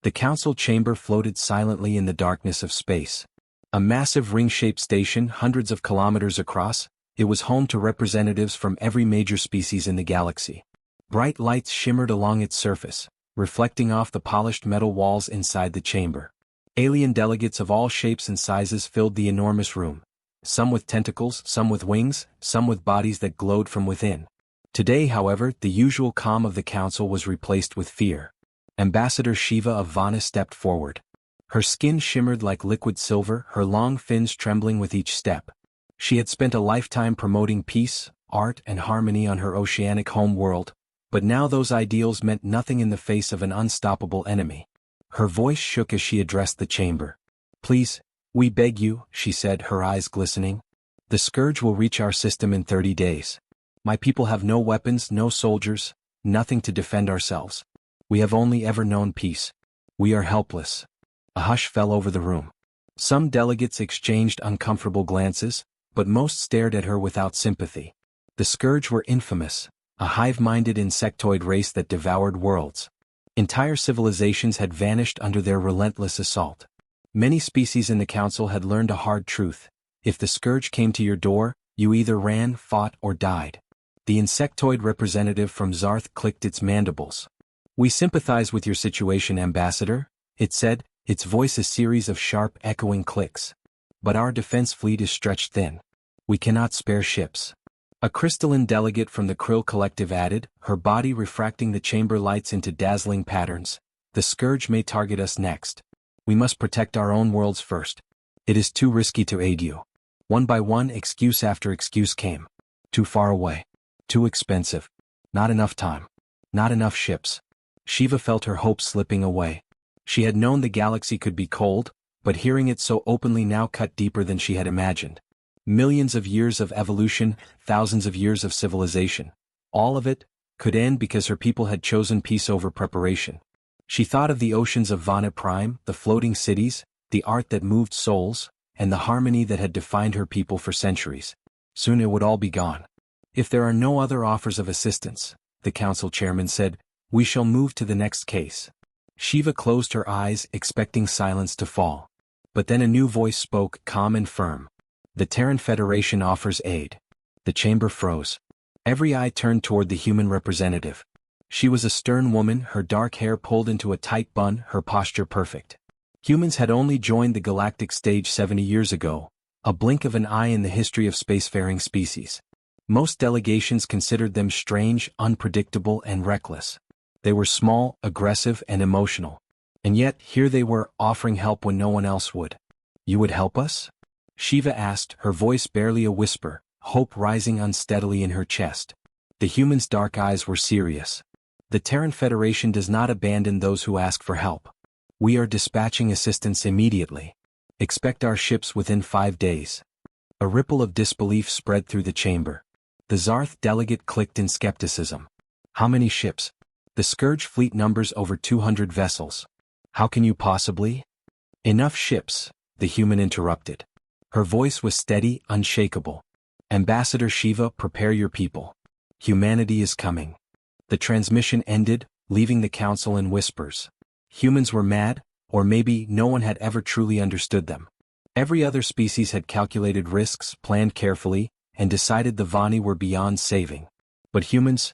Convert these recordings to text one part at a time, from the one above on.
The council chamber floated silently in the darkness of space. A massive ring-shaped station hundreds of kilometers across, it was home to representatives from every major species in the galaxy. Bright lights shimmered along its surface, reflecting off the polished metal walls inside the chamber. Alien delegates of all shapes and sizes filled the enormous room. Some with tentacles, some with wings, some with bodies that glowed from within. Today, however, the usual calm of the council was replaced with fear. Ambassador Shiva of Vana stepped forward. Her skin shimmered like liquid silver, her long fins trembling with each step. She had spent a lifetime promoting peace, art, and harmony on her oceanic home world, but now those ideals meant nothing in the face of an unstoppable enemy. Her voice shook as she addressed the chamber. "Please, we beg you," she said, her eyes glistening. "The scourge will reach our system in 30 days. My people have no weapons, no soldiers, nothing to defend ourselves. We have only ever known peace. We are helpless." A hush fell over the room. Some delegates exchanged uncomfortable glances, but most stared at her without sympathy. The scourge were infamous, a hive-minded insectoid race that devoured worlds. Entire civilizations had vanished under their relentless assault. Many species in the council had learned a hard truth: if the scourge came to your door, you either ran, fought, or died. The insectoid representative from Zarth clicked its mandibles. "We sympathize with your situation, Ambassador," it said, its voice a series of sharp, echoing clicks. "But our defense fleet is stretched thin. We cannot spare ships." A crystalline delegate from the Krill Collective added, her body refracting the chamber lights into dazzling patterns. "The scourge may target us next. We must protect our own worlds first. It is too risky to aid you." One by one, excuse after excuse came. Too far away. Too expensive. Not enough time. Not enough ships. Shiva felt her hopes slipping away. She had known the galaxy could be cold, but hearing it so openly now cut deeper than she had imagined. Millions of years of evolution, thousands of years of civilization. All of it could end because her people had chosen peace over preparation. She thought of the oceans of Vana Prime, the floating cities, the art that moved souls, and the harmony that had defined her people for centuries. Soon it would all be gone. "If there are no other offers of assistance," the council chairman said, "we shall move to the next case." Shiva closed her eyes, expecting silence to fall. But then a new voice spoke, calm and firm. "The Terran Federation offers aid." The chamber froze. Every eye turned toward the human representative. She was a stern woman, her dark hair pulled into a tight bun, her posture perfect. Humans had only joined the galactic stage 70 years ago, a blink of an eye in the history of spacefaring species. Most delegations considered them strange, unpredictable, and reckless. They were small, aggressive, and emotional. And yet, here they were, offering help when no one else would. "You would help us?" Shiva asked, her voice barely a whisper, hope rising unsteadily in her chest. The human's dark eyes were serious. "The Terran Federation does not abandon those who ask for help. We are dispatching assistance immediately. Expect our ships within 5 days." A ripple of disbelief spread through the chamber. The Zarth delegate clicked in skepticism. "How many ships?" "The Scourge fleet numbers over 200 vessels. How can you possibly?" "Enough ships," the human interrupted. Her voice was steady, unshakable. "Ambassador Shiva, prepare your people. Humanity is coming." The transmission ended, leaving the council in whispers. Humans were mad, or maybe no one had ever truly understood them. Every other species had calculated risks, planned carefully, and decided the Vani were beyond saving. But humans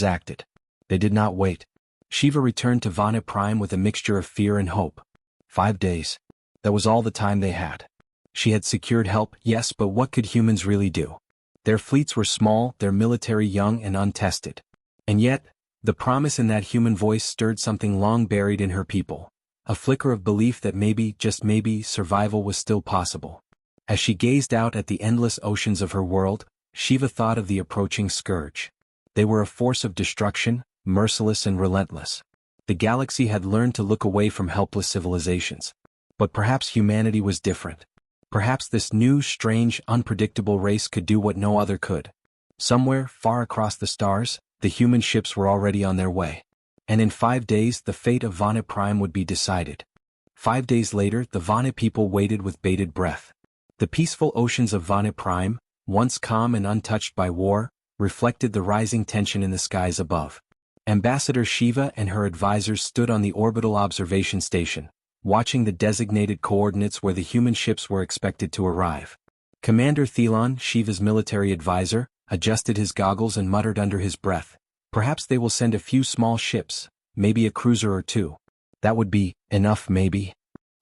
acted. They did not wait. Shiva returned to Vana Prime with a mixture of fear and hope. 5 days. That was all the time they had. She had secured help, yes, but what could humans really do? Their fleets were small, their military young and untested. And yet, the promise in that human voice stirred something long buried in her people. A flicker of belief that maybe, just maybe, survival was still possible. As she gazed out at the endless oceans of her world, Shiva thought of the approaching scourge. They were a force of destruction, merciless and relentless. The galaxy had learned to look away from helpless civilizations. But perhaps humanity was different. Perhaps this new, strange, unpredictable race could do what no other could. Somewhere, far across the stars, the human ships were already on their way. And in 5 days, the fate of Vana Prime would be decided. 5 days later, the Vana people waited with bated breath. The peaceful oceans of Vana Prime, once calm and untouched by war, reflected the rising tension in the skies above. Ambassador Shiva and her advisors stood on the orbital observation station, watching the designated coordinates where the human ships were expected to arrive. Commander Thelon, Shiva's military advisor, adjusted his goggles and muttered under his breath, "Perhaps they will send a few small ships, maybe a cruiser or two. That would be enough maybe."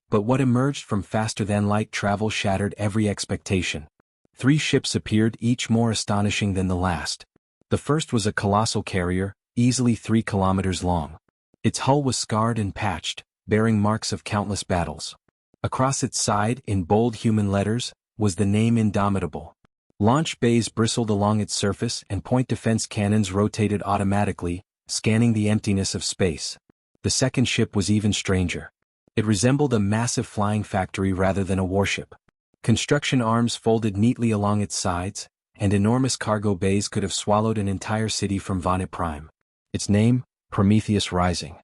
But what emerged from faster-than-light travel shattered every expectation. 3 ships appeared, each more astonishing than the last. The first was a colossal carrier, easily 3 kilometers long. Its hull was scarred and patched, bearing marks of countless battles. Across its side, in bold human letters, was the name Indomitable. Launch bays bristled along its surface and point defense cannons rotated automatically, scanning the emptiness of space. The second ship was even stranger. It resembled a massive flying factory rather than a warship. Construction arms folded neatly along its sides, and enormous cargo bays could have swallowed an entire city from Vana Prime. Its name, Prometheus Rising.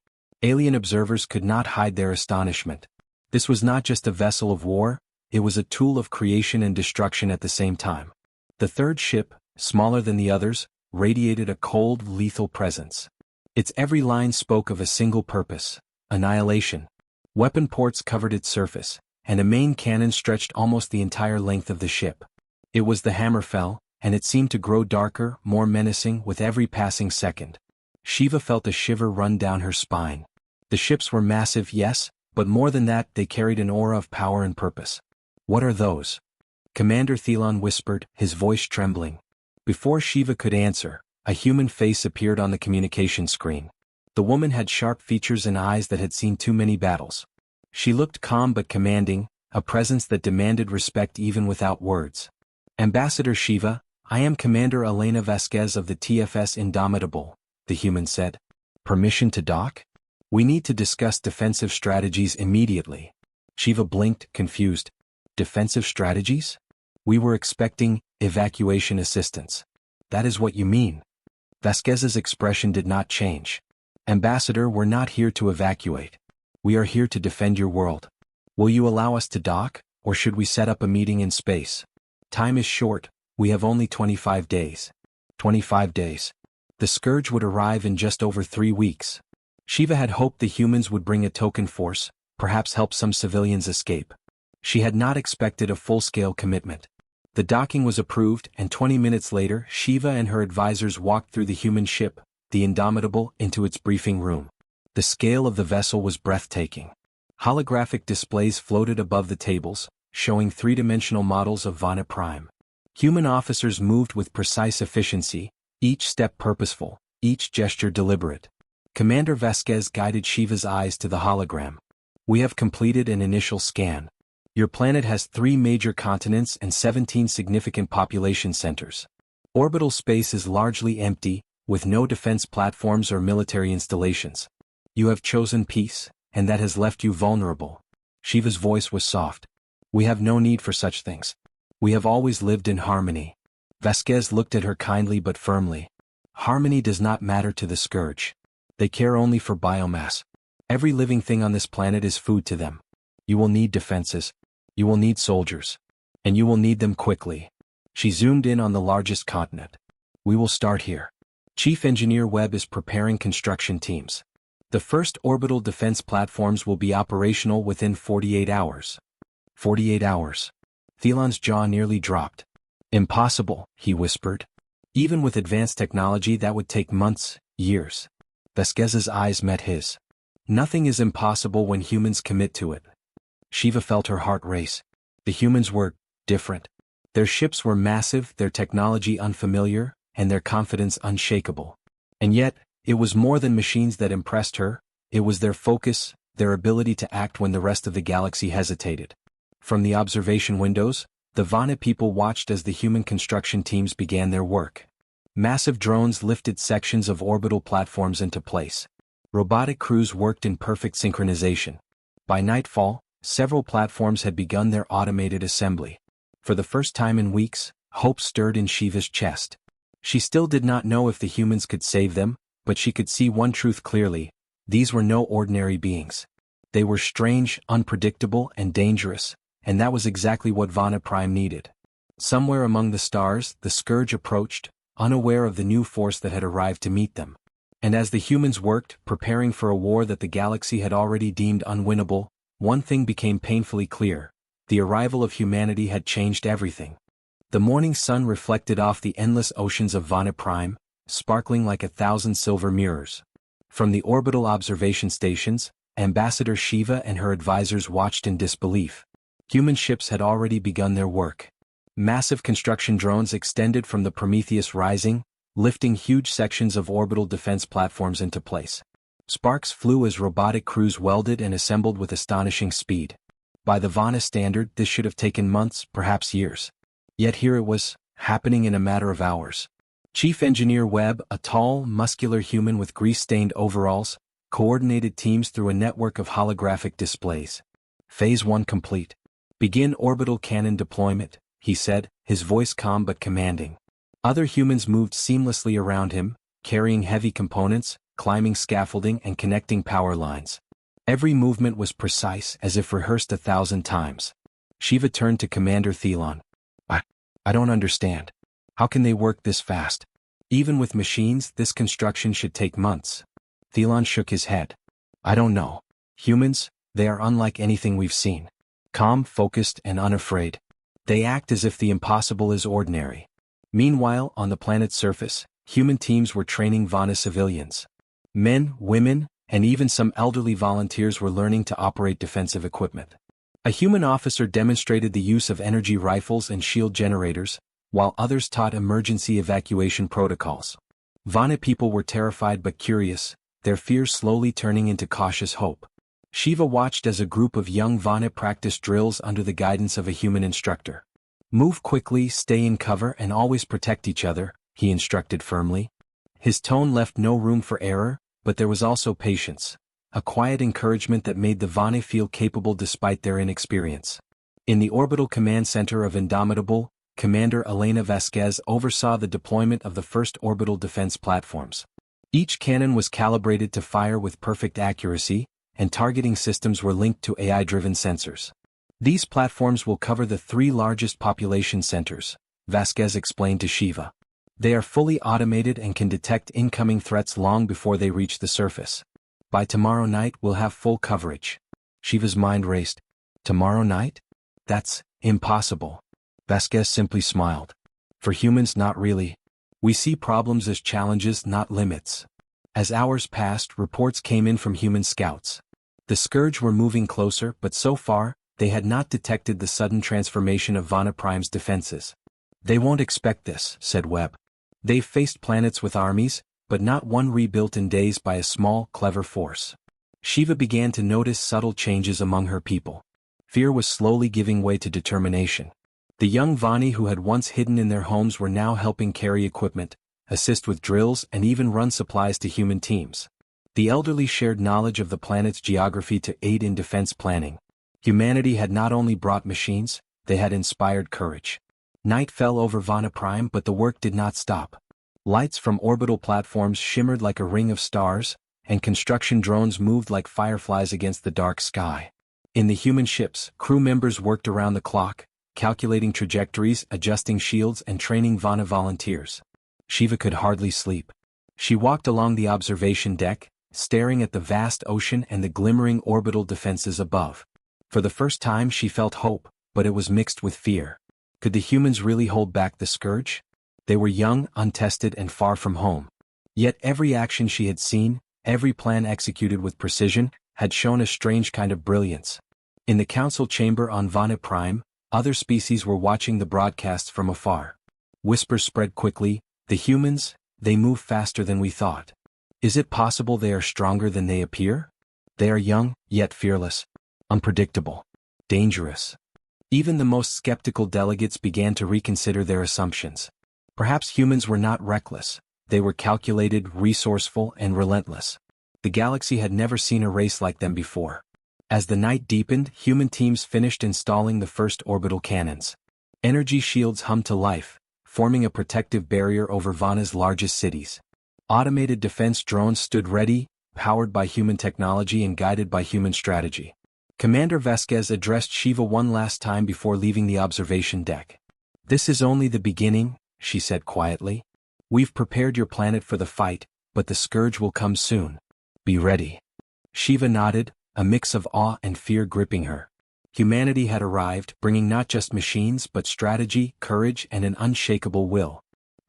Alien observers could not hide their astonishment. This was not just a vessel of war, it was a tool of creation and destruction at the same time. The third ship, smaller than the others, radiated a cold, lethal presence. Its every line spoke of a single purpose: annihilation. Weapon ports covered its surface, and a main cannon stretched almost the entire length of the ship. It was the Hammerfell, and it seemed to grow darker, more menacing with every passing second. Shiva felt a shiver run down her spine. The ships were massive, yes, but more than that, they carried an aura of power and purpose. "What are those?" Commander Thelon whispered, his voice trembling. Before Shiva could answer, a human face appeared on the communication screen. The woman had sharp features and eyes that had seen too many battles. She looked calm but commanding, a presence that demanded respect even without words. "Ambassador Shiva, I am Commander Elena Vasquez of the TFS Indomitable," the human said. "Permission to dock? We need to discuss defensive strategies immediately." Shiva blinked, confused. "Defensive strategies? We were expecting evacuation assistance." "That is what you mean?" Vasquez's expression did not change. "Ambassador, we're not here to evacuate. We are here to defend your world. Will you allow us to dock, or should we set up a meeting in space? Time is short, we have only 25 days. 25 days. The Scourge would arrive in just over 3 weeks. Shiva had hoped the humans would bring a token force, perhaps help some civilians escape. She had not expected a full-scale commitment. The docking was approved, and 20 minutes later, Shiva and her advisors walked through the human ship, the Indomitable, into its briefing room. The scale of the vessel was breathtaking. Holographic displays floated above the tables, showing 3-dimensional models of Vana Prime. Human officers moved with precise efficiency, each step purposeful, each gesture deliberate. Commander Vasquez guided Shiva's eyes to the hologram. "We have completed an initial scan. Your planet has 3 major continents and 17 significant population centers. Orbital space is largely empty, with no defense platforms or military installations. You have chosen peace, and that has left you vulnerable." Shiva's voice was soft. "We have no need for such things. We have always lived in harmony." Vasquez looked at her kindly but firmly. "Harmony does not matter to the Scourge. They care only for biomass. Every living thing on this planet is food to them. You will need defenses. You will need soldiers. And you will need them quickly." She zoomed in on the largest continent. "We will start here. Chief Engineer Webb is preparing construction teams. The first orbital defense platforms will be operational within 48 hours. 48 hours. Thelon's jaw nearly dropped. "Impossible," he whispered. "Even with advanced technology that would take months, years." Vasquez's eyes met his. "Nothing is impossible when humans commit to it." Shiva felt her heart race. The humans were different. Their ships were massive, their technology unfamiliar, and their confidence unshakable. And yet, it was more than machines that impressed her, it was their focus, their ability to act when the rest of the galaxy hesitated. From the observation windows, the Vana people watched as the human construction teams began their work. Massive drones lifted sections of orbital platforms into place. Robotic crews worked in perfect synchronization. By nightfall, several platforms had begun their automated assembly. For the first time in weeks, hope stirred in Shiva's chest. She still did not know if the humans could save them, but she could see one truth clearly: these were no ordinary beings. They were strange, unpredictable, and dangerous, and that was exactly what Vana Prime needed. Somewhere among the stars, the Scourge approached, unaware of the new force that had arrived to meet them. And as the humans worked, preparing for a war that the galaxy had already deemed unwinnable, one thing became painfully clear: the arrival of humanity had changed everything. The morning sun reflected off the endless oceans of Vana Prime, sparkling like 1,000 silver mirrors. From the orbital observation stations, Ambassador Shiva and her advisors watched in disbelief. Human ships had already begun their work. Massive construction drones extended from the Prometheus Rising, lifting huge sections of orbital defense platforms into place. Sparks flew as robotic crews welded and assembled with astonishing speed. By the Vana standard, this should have taken months, perhaps years. Yet here it was, happening in a matter of hours. Chief Engineer Webb, a tall, muscular human with grease-stained overalls, coordinated teams through a network of holographic displays. Phase 1 complete. Begin orbital cannon deployment, he said, his voice calm but commanding. Other humans moved seamlessly around him, carrying heavy components, climbing scaffolding and connecting power lines. Every movement was precise, as if rehearsed 1,000 times. Shiva turned to Commander Thelon. I don't understand. How can they work this fast? Even with machines, this construction should take months. Thelon shook his head. I don't know. Humans, they are unlike anything we've seen. Calm, focused, and unafraid. They act as if the impossible is ordinary. Meanwhile, on the planet's surface, human teams were training Vana civilians. Men, women, and even some elderly volunteers were learning to operate defensive equipment. A human officer demonstrated the use of energy rifles and shield generators, while others taught emergency evacuation protocols. Vana people were terrified but curious, their fears slowly turning into cautious hope. Shiva watched as a group of young Vana practiced drills under the guidance of a human instructor. Move quickly, stay in cover, and always protect each other, he instructed firmly. His tone left no room for error, but there was also patience, a quiet encouragement that made the Vana feel capable despite their inexperience. In the orbital command center of Indomitable, Commander Elena Vasquez oversaw the deployment of the first orbital defense platforms. Each cannon was calibrated to fire with perfect accuracy, and targeting systems were linked to AI-driven sensors. These platforms will cover the 3 largest population centers, Vasquez explained to Shiva. They are fully automated and can detect incoming threats long before they reach the surface. By tomorrow night we'll have full coverage. Shiva's mind raced. Tomorrow night? That's impossible. Vasquez simply smiled. For humans, not really. We see problems as challenges, not limits. As hours passed, reports came in from human scouts. The Scourge were moving closer, but so far, they had not detected the sudden transformation of Vana Prime's defenses. They won't expect this, said Webb. They've faced planets with armies, but not one rebuilt in days by a small, clever force. Shiva began to notice subtle changes among her people. Fear was slowly giving way to determination. The young Vani who had once hidden in their homes were now helping carry equipment, assist with drills, and even run supplies to human teams. The elderly shared knowledge of the planet's geography to aid in defense planning. Humanity had not only brought machines, they had inspired courage. Night fell over Vana Prime, but the work did not stop. Lights from orbital platforms shimmered like a ring of stars, and construction drones moved like fireflies against the dark sky. In the human ships, crew members worked around the clock, calculating trajectories, adjusting shields, and training Vana volunteers. Shiva could hardly sleep. She walked along the observation deck, staring at the vast ocean and the glimmering orbital defenses above. For the first time she felt hope, but it was mixed with fear. Could the humans really hold back the Scourge? They were young, untested, and far from home. Yet every action she had seen, every plan executed with precision, had shown a strange kind of brilliance. In the council chamber on Vana Prime, other species were watching the broadcasts from afar. Whispers spread quickly. The humans, they move faster than we thought. Is it possible they are stronger than they appear? They are young, yet fearless. Unpredictable. Dangerous. Even the most skeptical delegates began to reconsider their assumptions. Perhaps humans were not reckless. They were calculated, resourceful, and relentless. The galaxy had never seen a race like them before. As the night deepened, human teams finished installing the first orbital cannons. Energy shields hummed to life, forming a protective barrier over Vana's largest cities. Automated defense drones stood ready, powered by human technology and guided by human strategy. Commander Vasquez addressed Shiva one last time before leaving the observation deck. "This is only the beginning," she said quietly. "We've prepared your planet for the fight, but the scourge will come soon. Be ready. Shiva nodded, a mix of awe and fear gripping her. Humanity had arrived, bringing not just machines but strategy, courage, and an unshakable will.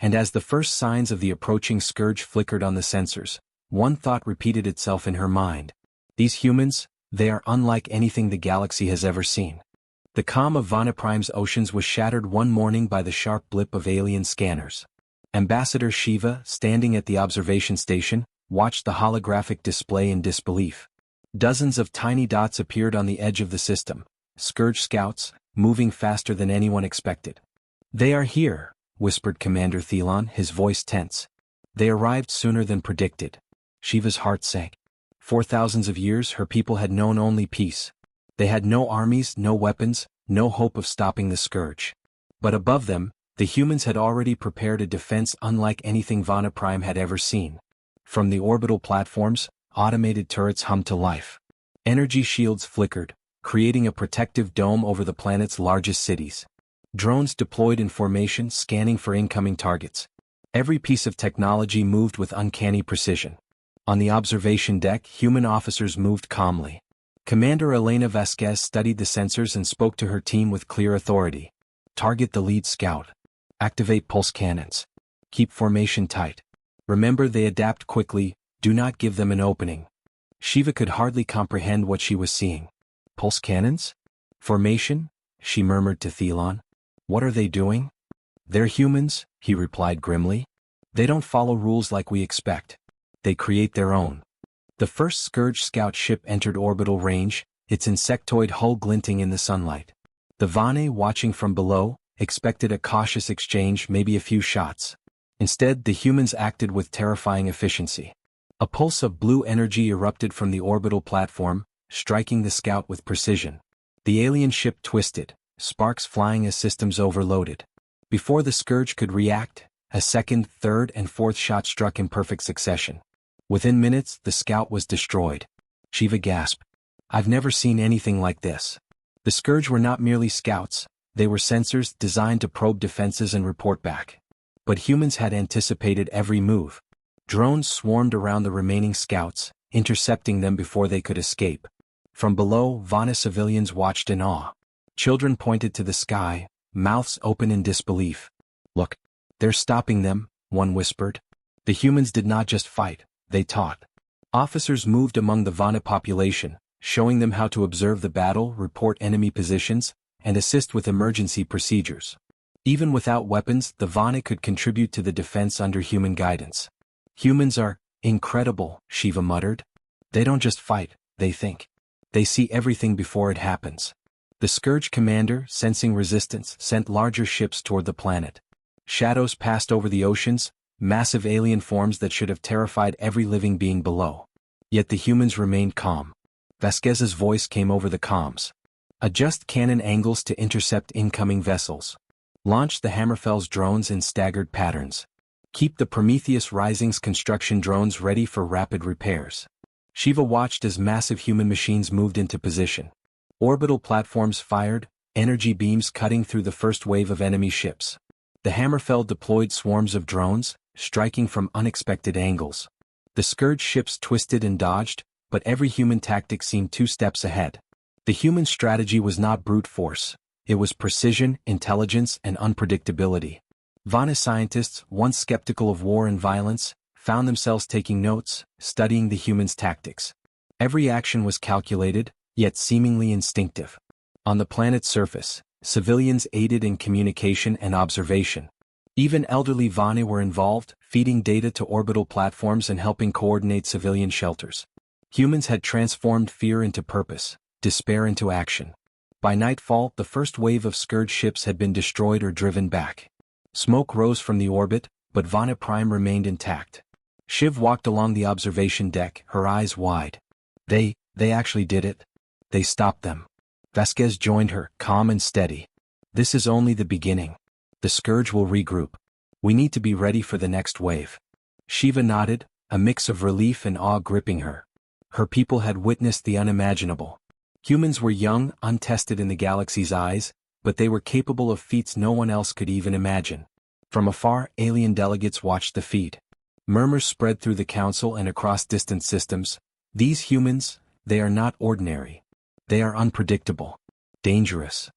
And as the first signs of the approaching scourge flickered on the sensors, one thought repeated itself in her mind. These humans, they are unlike anything the galaxy has ever seen. The calm of Vanaprime's oceans was shattered one morning by the sharp blip of alien scanners. Ambassador Shiva, standing at the observation station, watched the holographic display in disbelief. Dozens of tiny dots appeared on the edge of the system, scourge scouts, moving faster than anyone expected. "They are here," whispered Commander Thelon, his voice tense. They arrived sooner than predicted. Shiva's heart sank. For thousands of years her people had known only peace. They had no armies, no weapons, no hope of stopping the scourge. But above them, the humans had already prepared a defense unlike anything Vanaprime had ever seen. From the orbital platforms, automated turrets hummed to life. Energy shields flickered, creating a protective dome over the planet's largest cities. Drones deployed in formation, scanning for incoming targets. Every piece of technology moved with uncanny precision. On the observation deck, human officers moved calmly. Commander Elena Vasquez studied the sensors and spoke to her team with clear authority. Target the lead scout. Activate pulse cannons. Keep formation tight. Remember, they adapt quickly, do not give them an opening. Shiva could hardly comprehend what she was seeing. Pulse cannons? Formation? She murmured to Thelon. What are they doing? They're humans, he replied grimly. They don't follow rules like we expect. They create their own. The first Scourge scout ship entered orbital range, its insectoid hull glinting in the sunlight. The Vane, watching from below, expected a cautious exchange, maybe a few shots. Instead, the humans acted with terrifying efficiency. A pulse of blue energy erupted from the orbital platform, striking the scout with precision. The alien ship twisted, sparks flying as systems overloaded. Before the Scourge could react, a second, third, and fourth shot struck in perfect succession. Within minutes, the scout was destroyed. Shiva gasped. I've never seen anything like this. The Scourge were not merely scouts, they were sensors designed to probe defenses and report back. But humans had anticipated every move. Drones swarmed around the remaining scouts, intercepting them before they could escape. From below, Vana civilians watched in awe. Children pointed to the sky, mouths open in disbelief. Look, they're stopping them, one whispered. The humans did not just fight, they taught. Officers moved among the Vana population, showing them how to observe the battle, report enemy positions, and assist with emergency procedures. Even without weapons, the Vana could contribute to the defense under human guidance. Humans are incredible, Shiva muttered. They don't just fight, they think. They see everything before it happens. The Scourge commander, sensing resistance, sent larger ships toward the planet. Shadows passed over the oceans, massive alien forms that should have terrified every living being below. Yet the humans remained calm. Vasquez's voice came over the comms. Adjust cannon angles to intercept incoming vessels. Launch the Hammerfell's drones in staggered patterns. Keep the Prometheus Rising's construction drones ready for rapid repairs. Shiva watched as massive human machines moved into position. Orbital platforms fired, energy beams cutting through the first wave of enemy ships. The Hammerfell deployed swarms of drones, striking from unexpected angles. The Scourge ships twisted and dodged, but every human tactic seemed 2 steps ahead. The human strategy was not brute force. It was precision, intelligence, and unpredictability. Vana scientists, once skeptical of war and violence, found themselves taking notes, studying the humans' tactics. Every action was calculated, yet seemingly instinctive. On the planet's surface, civilians aided in communication and observation. Even elderly Vana were involved, feeding data to orbital platforms and helping coordinate civilian shelters. Humans had transformed fear into purpose, despair into action. By nightfall, the first wave of Scourge ships had been destroyed or driven back. Smoke rose from the orbit, but Vana Prime remained intact. Shiv walked along the observation deck, her eyes wide. They actually did it. They stopped them. Vasquez joined her, calm and steady. This is only the beginning. The Scourge will regroup. We need to be ready for the next wave. Shiva nodded, a mix of relief and awe gripping her. Her people had witnessed the unimaginable. Humans were young, untested in the galaxy's eyes, but they were capable of feats no one else could even imagine. From afar, alien delegates watched the feat. Murmurs spread through the council and across distant systems. These humans, they are not ordinary. They are unpredictable. Dangerous.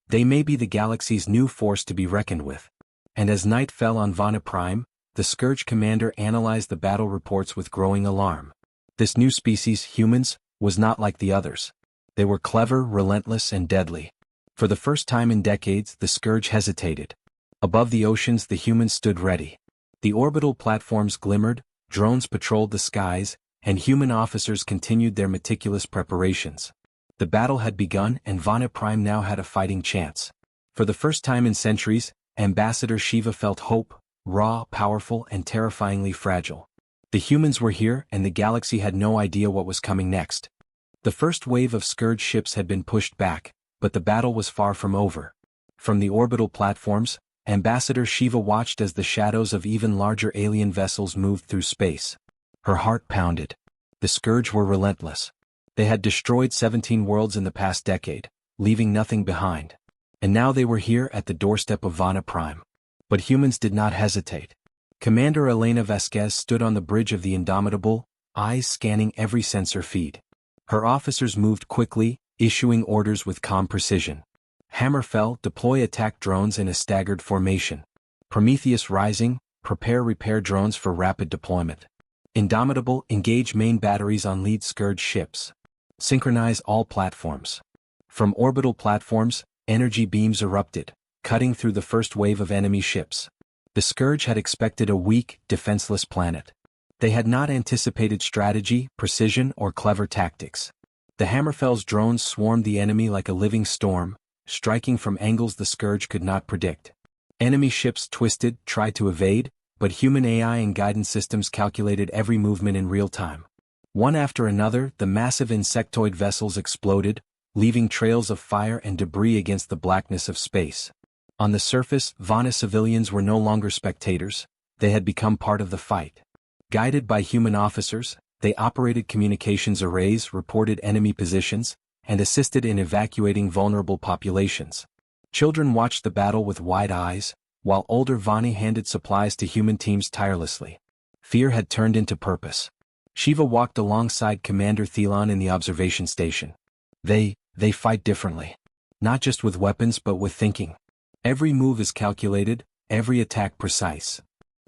They may be the galaxy's new force to be reckoned with. And as night fell on Vana Prime, the Scourge commander analyzed the battle reports with growing alarm. This new species, humans, was not like the others. They were clever, relentless, and deadly. For the first time in decades, the Scourge hesitated. Above the oceans, the humans stood ready. The orbital platforms glimmered, drones patrolled the skies, and human officers continued their meticulous preparations. The battle had begun, and Vana Prime now had a fighting chance. For the first time in centuries, Ambassador Shiva felt hope, raw, powerful, and terrifyingly fragile. The humans were here, and the galaxy had no idea what was coming next. The first wave of Scourge ships had been pushed back, but the battle was far from over. From the orbital platforms, Ambassador Shiva watched as the shadows of even larger alien vessels moved through space. Her heart pounded. The Scourge were relentless. They had destroyed 17 worlds in the past decade, leaving nothing behind. And now they were here at the doorstep of Vana Prime. But humans did not hesitate. Commander Elena Vasquez stood on the bridge of the Indomitable, eyes scanning every sensor feed. Her officers moved quickly, issuing orders with calm precision. Hammer fell, deploy attack drones in a staggered formation. Prometheus rising, prepare repair drones for rapid deployment. Indomitable, engage main batteries on lead Scourge ships. Synchronize all platforms. From orbital platforms, energy beams erupted, cutting through the first wave of enemy ships. The Scourge had expected a weak, defenseless planet. They had not anticipated strategy, precision, or clever tactics. The Hammerfell's drones swarmed the enemy like a living storm, striking from angles the Scourge could not predict. Enemy ships twisted, tried to evade, but human AI and guidance systems calculated every movement in real time. One after another, the massive insectoid vessels exploded, leaving trails of fire and debris against the blackness of space. On the surface, Vana civilians were no longer spectators, they had become part of the fight. Guided by human officers, they operated communications arrays, reported enemy positions, and assisted in evacuating vulnerable populations. Children watched the battle with wide eyes, while older Vani handed supplies to human teams tirelessly. Fear had turned into purpose. Shiva walked alongside Commander Thelon in the observation station. They fight differently. Not just with weapons but with thinking. Every move is calculated, every attack precise.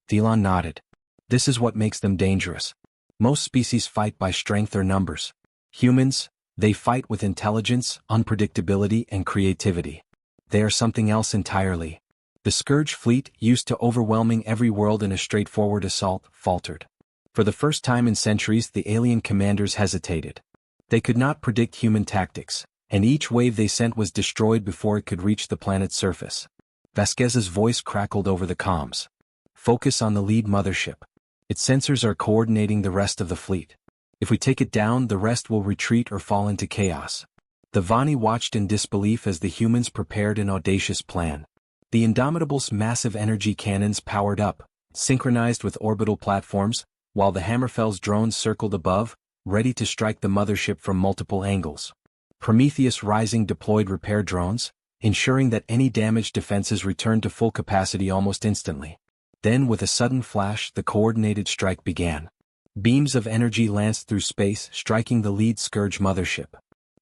Thelon nodded. This is what makes them dangerous. Most species fight by strength or numbers. Humans, they fight with intelligence, unpredictability, and creativity. They are something else entirely. The Scourge fleet, used to overwhelming every world in a straightforward assault, faltered. For the first time in centuries, the alien commanders hesitated. They could not predict human tactics, and each wave they sent was destroyed before it could reach the planet's surface. Vasquez's voice crackled over the comms. Focus on the lead mothership. Its sensors are coordinating the rest of the fleet. If we take it down, the rest will retreat or fall into chaos. The Vani watched in disbelief as the humans prepared an audacious plan. The Indomitable's massive energy cannons powered up, synchronized with orbital platforms, while the Hammerfell's drones circled above, ready to strike the mothership from multiple angles. Prometheus Rising deployed repair drones, ensuring that any damaged defenses returned to full capacity almost instantly. Then with a sudden flash, the coordinated strike began. Beams of energy lanced through space, striking the lead Scourge mothership.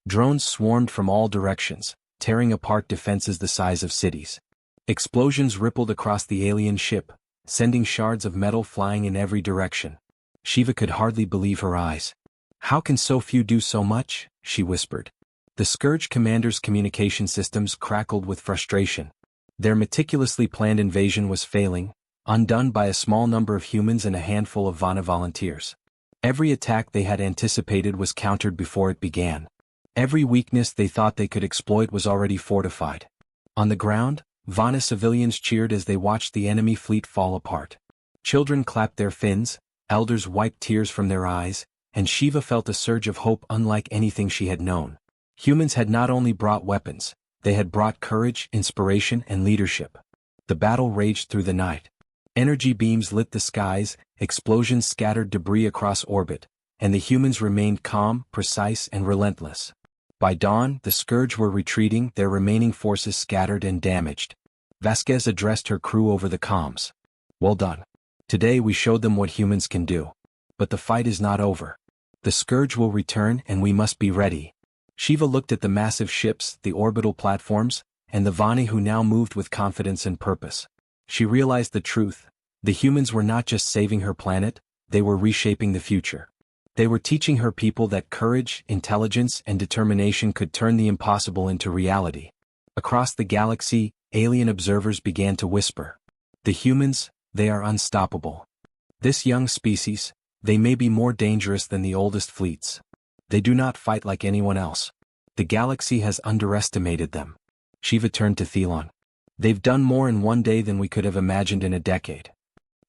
Drones swarmed from all directions, tearing apart defenses the size of cities. Explosions rippled across the alien ship, sending shards of metal flying in every direction. Shiva could hardly believe her eyes. How can so few do so much? She whispered. The Scourge commander's communication systems crackled with frustration. Their meticulously planned invasion was failing, undone by a small number of humans and a handful of Vana volunteers. Every attack they had anticipated was countered before it began. Every weakness they thought they could exploit was already fortified. On the ground, Vana civilians cheered as they watched the enemy fleet fall apart. Children clapped their fins, elders wiped tears from their eyes, and Shiva felt a surge of hope unlike anything she had known. Humans had not only brought weapons, they had brought courage, inspiration, and leadership. The battle raged through the night. Energy beams lit the skies, explosions scattered debris across orbit, and the humans remained calm, precise, and relentless. By dawn, the Scourge were retreating, their remaining forces scattered and damaged. Vasquez addressed her crew over the comms. Well done. Today we showed them what humans can do. But the fight is not over. The Scourge will return and we must be ready. Shiva looked at the massive ships, the orbital platforms, and the Vani who now moved with confidence and purpose. She realized the truth. The humans were not just saving her planet, they were reshaping the future. They were teaching her people that courage, intelligence, and determination could turn the impossible into reality. Across the galaxy, alien observers began to whisper. The humans, they are unstoppable. This young species, they may be more dangerous than the oldest fleets. They do not fight like anyone else. The galaxy has underestimated them. Shiva turned to Thelon. They've done more in one day than we could have imagined in a decade.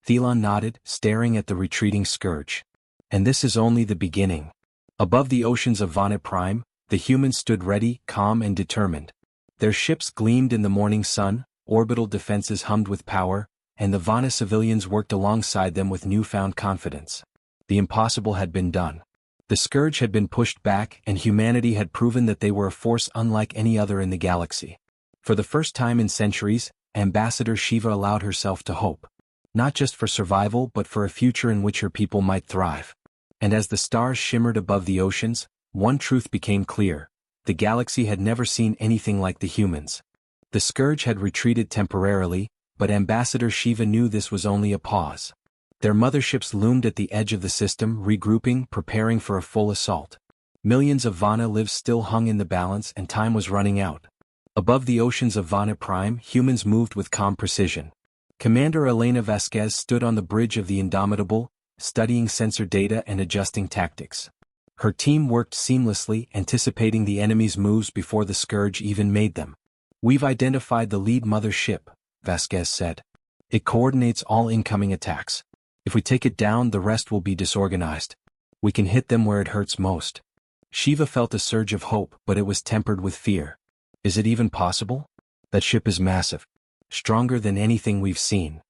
Thelon nodded, staring at the retreating Scourge. And this is only the beginning. Above the oceans of Vana Prime, the humans stood ready, calm and determined. Their ships gleamed in the morning sun, orbital defenses hummed with power, and the Vana civilians worked alongside them with newfound confidence. The impossible had been done. The Scourge had been pushed back and humanity had proven that they were a force unlike any other in the galaxy. For the first time in centuries, Ambassador Shiva allowed herself to hope. Not just for survival but for a future in which her people might thrive. And as the stars shimmered above the oceans, one truth became clear. The galaxy had never seen anything like the humans. The Scourge had retreated temporarily, but Ambassador Shiva knew this was only a pause. Their motherships loomed at the edge of the system, regrouping, preparing for a full assault. Millions of Vana lives still hung in the balance and time was running out. Above the oceans of Vana Prime, humans moved with calm precision. Commander Elena Vasquez stood on the bridge of the Indomitable, studying sensor data and adjusting tactics. Her team worked seamlessly, anticipating the enemy's moves before the Scourge even made them. We've identified the lead mother ship, Vasquez said. It coordinates all incoming attacks. If we take it down, the rest will be disorganized. We can hit them where it hurts most. Shiva felt a surge of hope, but it was tempered with fear. Is it even possible? That ship is massive. Stronger than anything we've seen.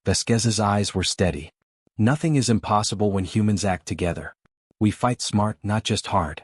Vasquez's eyes were steady. Nothing is impossible when humans act together. We fight smart, not just hard.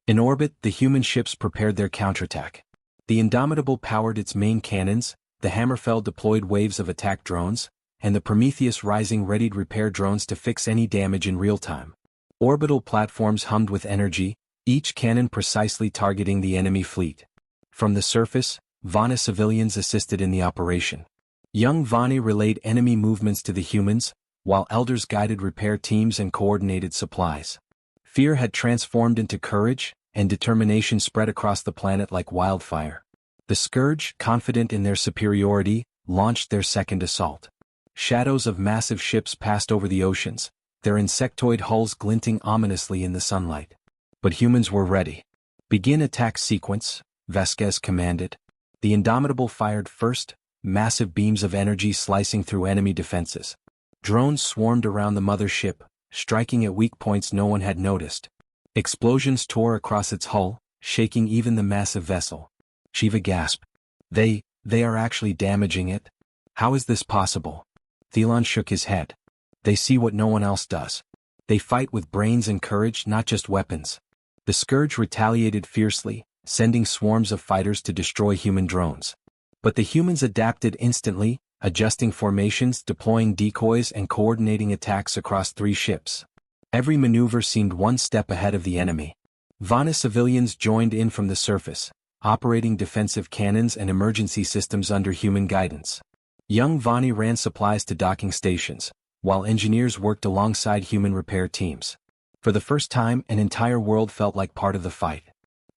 In orbit, the human ships prepared their counterattack. The Indomitable powered its main cannons, the Hammerfell deployed waves of attack drones, and the Prometheus Rising readied repair drones to fix any damage in real time. Orbital platforms hummed with energy, each cannon precisely targeting the enemy fleet. From the surface, Vana civilians assisted in the operation. Young Vani relayed enemy movements to the humans, while elders guided repair teams and coordinated supplies. Fear had transformed into courage, and determination spread across the planet like wildfire. The Scourge, confident in their superiority, launched their second assault. Shadows of massive ships passed over the oceans, their insectoid hulls glinting ominously in the sunlight. But humans were ready. Begin attack sequence, Vasquez commanded. The Indomitable fired first, massive beams of energy slicing through enemy defenses. Drones swarmed around the mothership, striking at weak points no one had noticed. Explosions tore across its hull, shaking even the massive vessel. Shiva gasped. They are actually damaging it? How is this possible? Thelon shook his head. They see what no one else does. They fight with brains and courage, not just weapons. The Scourge retaliated fiercely, sending swarms of fighters to destroy human drones. But the humans adapted instantly, adjusting formations, deploying decoys and coordinating attacks across 3 ships. Every maneuver seemed one step ahead of the enemy. Vana civilians joined in from the surface, operating defensive cannons and emergency systems under human guidance. Young Vani ran supplies to docking stations, while engineers worked alongside human repair teams. For the first time, an entire world felt like part of the fight.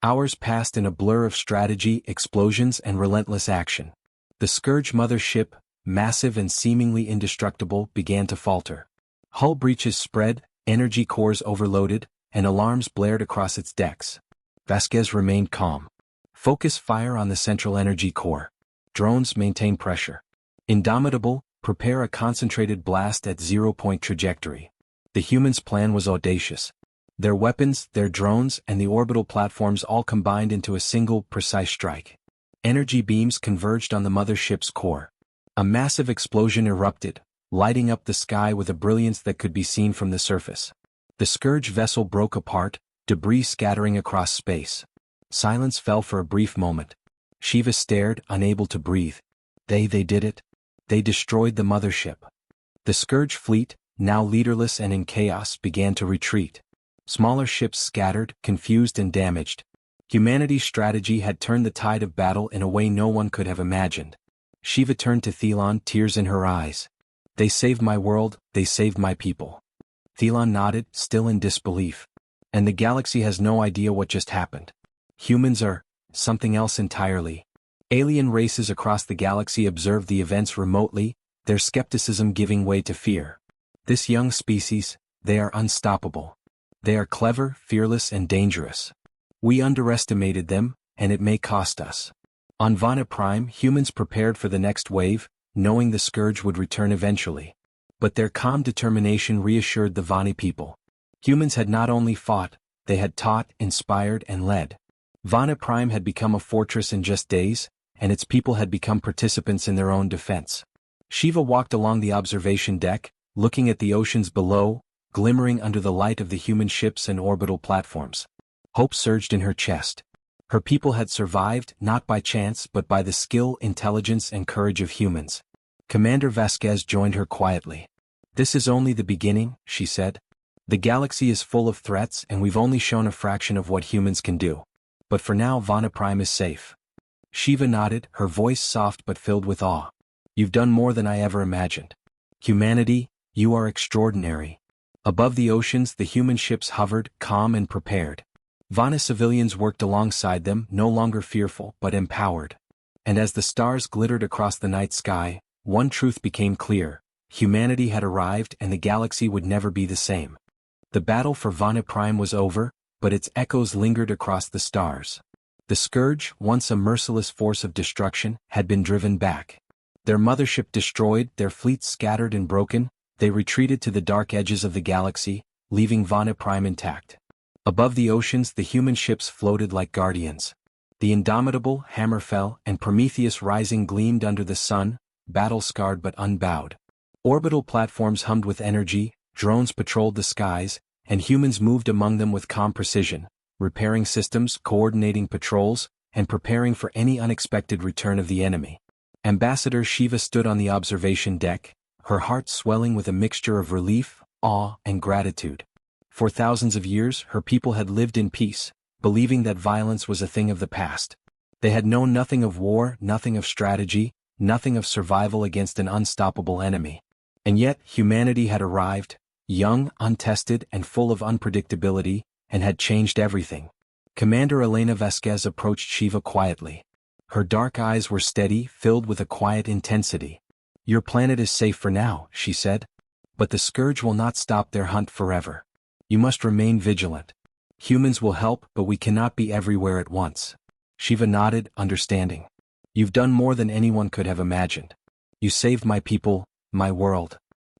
Hours passed in a blur of strategy, explosions, and relentless action. The Scourge mothership, massive and seemingly indestructible, began to falter. Hull breaches spread, energy cores overloaded, and alarms blared across its decks. Vasquez remained calm. Focus fire on the central energy core. Drones maintain pressure. Indomitable, prepare a concentrated blast at 0-point trajectory. The humans' plan was audacious. Their weapons, their drones, and the orbital platforms all combined into a single, precise strike. Energy beams converged on the mothership's core. A massive explosion erupted, lighting up the sky with a brilliance that could be seen from the surface. The Scourge vessel broke apart, debris scattering across space. Silence fell for a brief moment. Shiva stared, unable to breathe. They did it. They destroyed the mothership. The Scourge fleet, now leaderless and in chaos, began to retreat. Smaller ships scattered, confused and damaged. Humanity's strategy had turned the tide of battle in a way no one could have imagined. Shiva turned to Thelon, tears in her eyes. "They saved my world, they saved my people." Thelon nodded, still in disbelief. "And the galaxy has no idea what just happened. Humans are something else entirely." Alien races across the galaxy observed the events remotely, their skepticism giving way to fear. "This young species, they are unstoppable. They are clever, fearless and dangerous. We underestimated them, and it may cost us." On Vana Prime, humans prepared for the next wave, knowing the Scourge would return eventually. But their calm determination reassured the Vani people. Humans had not only fought, they had taught, inspired and led. Vana Prime had become a fortress in just days, and its people had become participants in their own defense. Shiva walked along the observation deck, looking at the oceans below, glimmering under the light of the human ships and orbital platforms. Hope surged in her chest. Her people had survived, not by chance but by the skill, intelligence and courage of humans. Commander Vasquez joined her quietly. "This is only the beginning," she said. "The galaxy is full of threats and we've only shown a fraction of what humans can do. But for now Vana Prime is safe." Shiva nodded, her voice soft but filled with awe. "You've done more than I ever imagined. Humanity, you are extraordinary." Above the oceans the human ships hovered, calm and prepared. Vana civilians worked alongside them, no longer fearful but empowered. And as the stars glittered across the night sky, one truth became clear: humanity had arrived and the galaxy would never be the same. The battle for Vana Prime was over, but its echoes lingered across the stars. The Scourge, once a merciless force of destruction, had been driven back. Their mothership destroyed, their fleet scattered and broken, they retreated to the dark edges of the galaxy, leaving Vana Prime intact. Above the oceans the human ships floated like guardians. The Indomitable, Hammerfell, and Prometheus Rising gleamed under the sun, battle-scarred but unbowed. Orbital platforms hummed with energy, drones patrolled the skies, and humans moved among them with calm precision, repairing systems, coordinating patrols, and preparing for any unexpected return of the enemy. Ambassador Shiva stood on the observation deck, her heart swelling with a mixture of relief, awe, and gratitude. For thousands of years her people had lived in peace, believing that violence was a thing of the past. They had known nothing of war, nothing of strategy, nothing of survival against an unstoppable enemy. And yet humanity had arrived, young, untested, and full of unpredictability, and had changed everything. Commander Elena Vasquez approached Shiva quietly. Her dark eyes were steady, filled with a quiet intensity. "Your planet is safe for now," she said. "But the Scourge will not stop their hunt forever. You must remain vigilant. Humans will help, but we cannot be everywhere at once." Shiva nodded, understanding. "You've done more than anyone could have imagined. You saved my people, my world."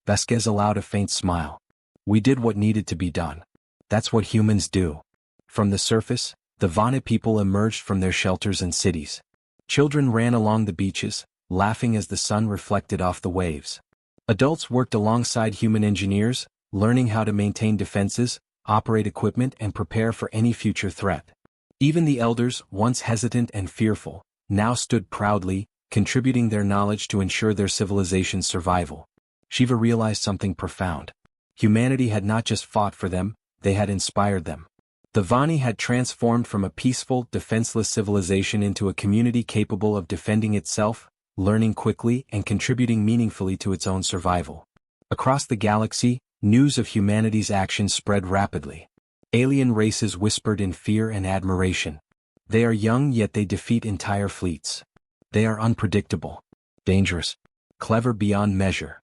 Vasquez allowed a faint smile. "We did what needed to be done. That's what humans do." From the surface, the Vana people emerged from their shelters and cities. Children ran along the beaches, laughing as the sun reflected off the waves. Adults worked alongside human engineers, learning how to maintain defenses, operate equipment and prepare for any future threat. Even the elders, once hesitant and fearful, now stood proudly, contributing their knowledge to ensure their civilization's survival. Shiva realized something profound. Humanity had not just fought for them, they had inspired them. The Vani had transformed from a peaceful, defenseless civilization into a community capable of defending itself, learning quickly and contributing meaningfully to its own survival. Across the galaxy, news of humanity's actions spread rapidly. Alien races whispered in fear and admiration. They are young yet they defeat entire fleets. They are unpredictable, dangerous, clever beyond measure.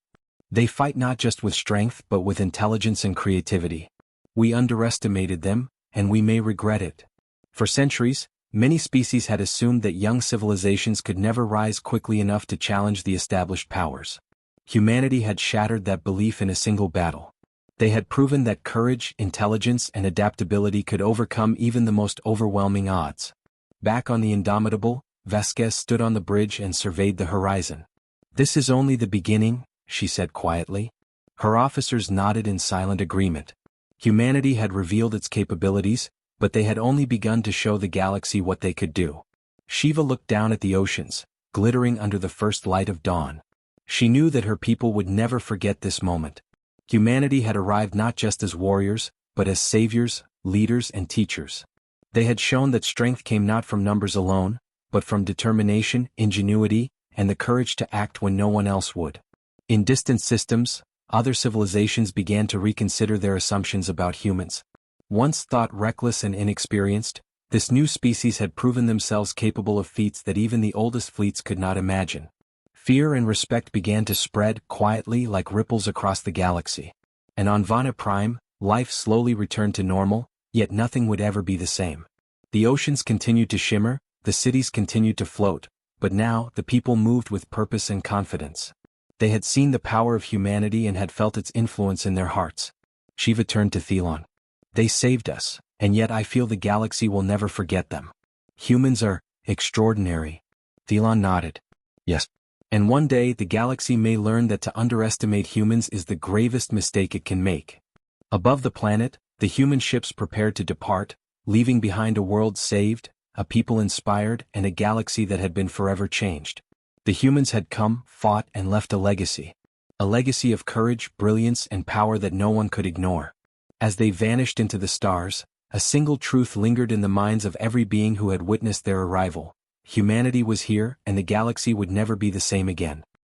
They fight not just with strength but with intelligence and creativity. We underestimated them, and we may regret it. For centuries, many species had assumed that young civilizations could never rise quickly enough to challenge the established powers. Humanity had shattered that belief in a single battle. They had proven that courage, intelligence, and adaptability could overcome even the most overwhelming odds. Back on the Indomitable, Vasquez stood on the bridge and surveyed the horizon. "This is only the beginning," she said quietly. Her officers nodded in silent agreement. Humanity had revealed its capabilities, but they had only begun to show the galaxy what they could do. Shiva looked down at the oceans, glittering under the first light of dawn. She knew that her people would never forget this moment. Humanity had arrived not just as warriors, but as saviors, leaders, and teachers. They had shown that strength came not from numbers alone, but from determination, ingenuity, and the courage to act when no one else would. In distant systems, other civilizations began to reconsider their assumptions about humans. Once thought reckless and inexperienced, this new species had proven themselves capable of feats that even the oldest fleets could not imagine. Fear and respect began to spread quietly like ripples across the galaxy. And on Vana Prime, life slowly returned to normal, yet nothing would ever be the same. The oceans continued to shimmer, the cities continued to float, but now the people moved with purpose and confidence. They had seen the power of humanity and had felt its influence in their hearts. Shiva turned to Thelon. They saved us, and yet I feel the galaxy will never forget them. Humans are extraordinary. Thelon nodded. Yes. And one day the galaxy may learn that to underestimate humans is the gravest mistake it can make. Above the planet, the human ships prepared to depart, leaving behind a world saved, a people inspired, and a galaxy that had been forever changed. The humans had come, fought, and left a legacy. A legacy of courage, brilliance, and power that no one could ignore. As they vanished into the stars, a single truth lingered in the minds of every being who had witnessed their arrival. Humanity was here, and the galaxy would never be the same again.